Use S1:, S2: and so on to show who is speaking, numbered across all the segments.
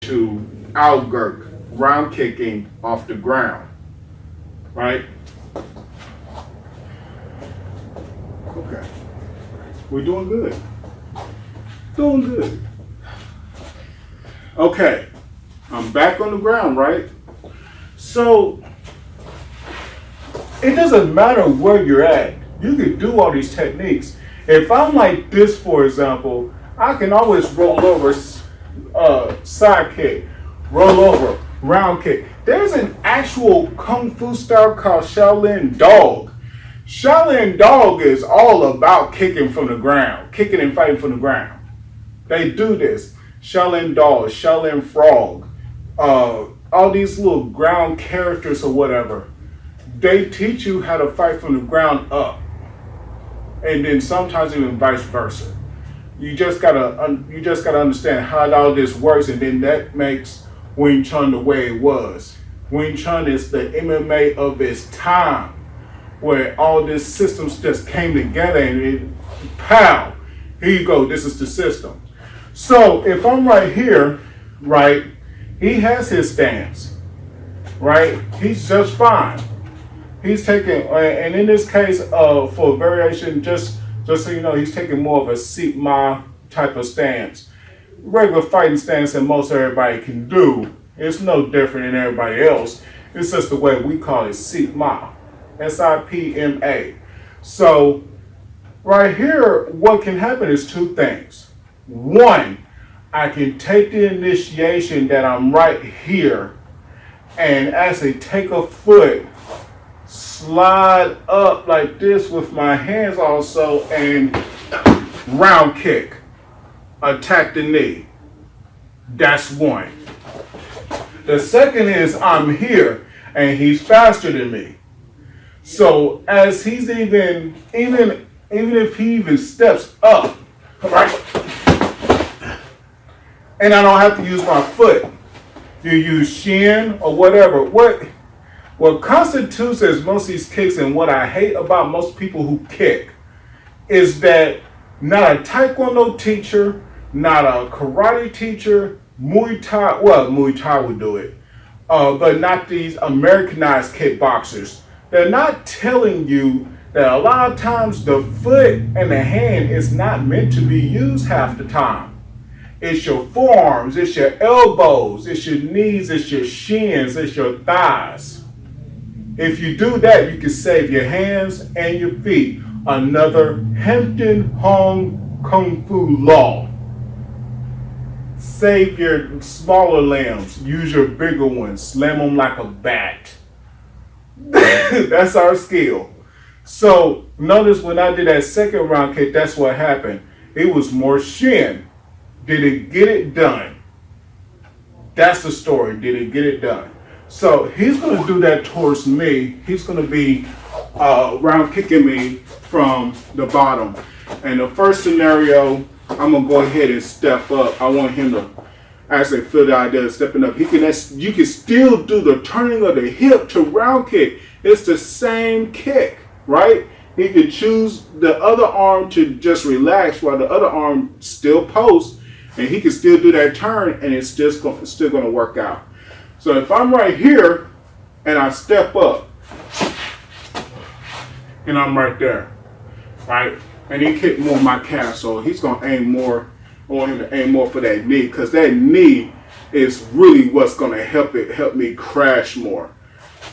S1: to out Gurk, round kicking off the ground, right? Okay, we're doing good. Doing good. Okay, I'm back on the ground, right? So, it doesn't matter where you're at. You can do all these techniques. If I'm like this, for example, I can always roll over, side kick, roll over, round kick. There's an actual Kung Fu style called Shaolin Dog. Shaolin Dog is all about kicking from the ground, kicking and fighting from the ground. They do this. Shaolin Dog, Shaolin Frog, all these little ground characters or whatever. They teach you how to fight from the ground up, and then sometimes even vice versa. You just gotta understand how all this works, and then that makes Wing Chun the way it was. Wing Chun is the MMA of its time, where all these systems just came together and it, pow, here you go, this is the system. So if I'm right here, right, he has his stance, right? He's just fine. He's taking, and in this case, for variation, just so you know, he's taking more of a HHSMA type of stance. Regular fighting stance that most everybody can do. It's no different than everybody else. It's just the way we call it, HHSMA. SIPMA. So, right here, what can happen is two things. One, I can take the initiation that I'm right here and actually take a foot, slide up like this with my hands also, and round kick, attack the knee. That's one. The second is I'm here and he's faster than me. So as he's even if he even steps up, right, and I don't have to use my foot, you use shin or whatever. What constitutes as most of these kicks, and what I hate about most people who kick, is that not a taekwondo teacher, not a karate teacher, Muay Thai would do it, but not these Americanized kickboxers. They're not telling you that a lot of times the foot and the hand is not meant to be used half the time. It's your forearms, it's your elbows, it's your knees, it's your shins, it's your thighs. If you do that, you can save your hands and your feet. Another Hampton Hong Kung Fu law. Save your smaller limbs, use your bigger ones, slam them like a bat. That's our skill. So notice when I did that second round kick, that's what happened. It was more shin. Did it get it done? That's the story. Did it get it done? So he's going to do that towards me. He's going to be round kicking me from the bottom. And the first scenario, I'm going to go ahead and step up. I want him to actually feel the idea of stepping up. You can still do the turning of the hip to round kick. It's the same kick, right? He could choose the other arm to just relax while the other arm still posts, and he can still do that turn, and it's just still going to work out. So if I'm right here and I step up, and I'm right there, right? And he kicked more of my calf, so he's going to aim more. I want him to aim more for that knee, because that knee is really what's going to help me crash more.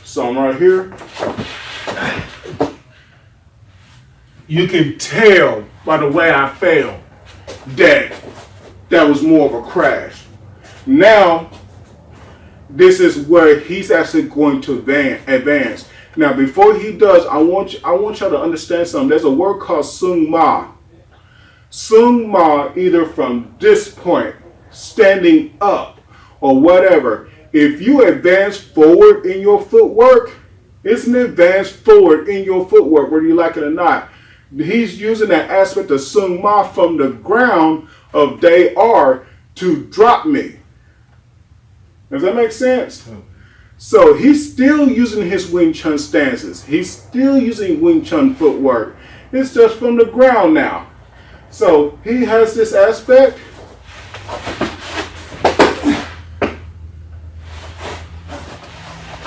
S1: So I'm right here. You can tell by the way I fell that was more of a crash. Now, this is where he's actually going to advance. Now, before he does, I want y'all to understand something. There's a word called Sung Ma. Sung Ma, either from this point, standing up, or whatever. If you advance forward in your footwork, it's an advance forward in your footwork, whether you like it or not. He's using that aspect of Sung Ma from the ground of they are to drop me. Does that make sense? So he's still using his Wing Chun stances. He's still using Wing Chun footwork. It's just from the ground now. So he has this aspect.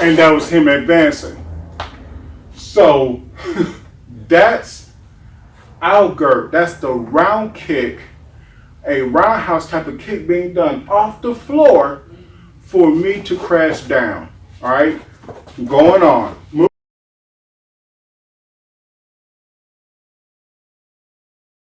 S1: And that was him advancing. So that's our Gurk. That's the round kick, a roundhouse type of kick being done off the floor for me to crash down. All right, going on. Move.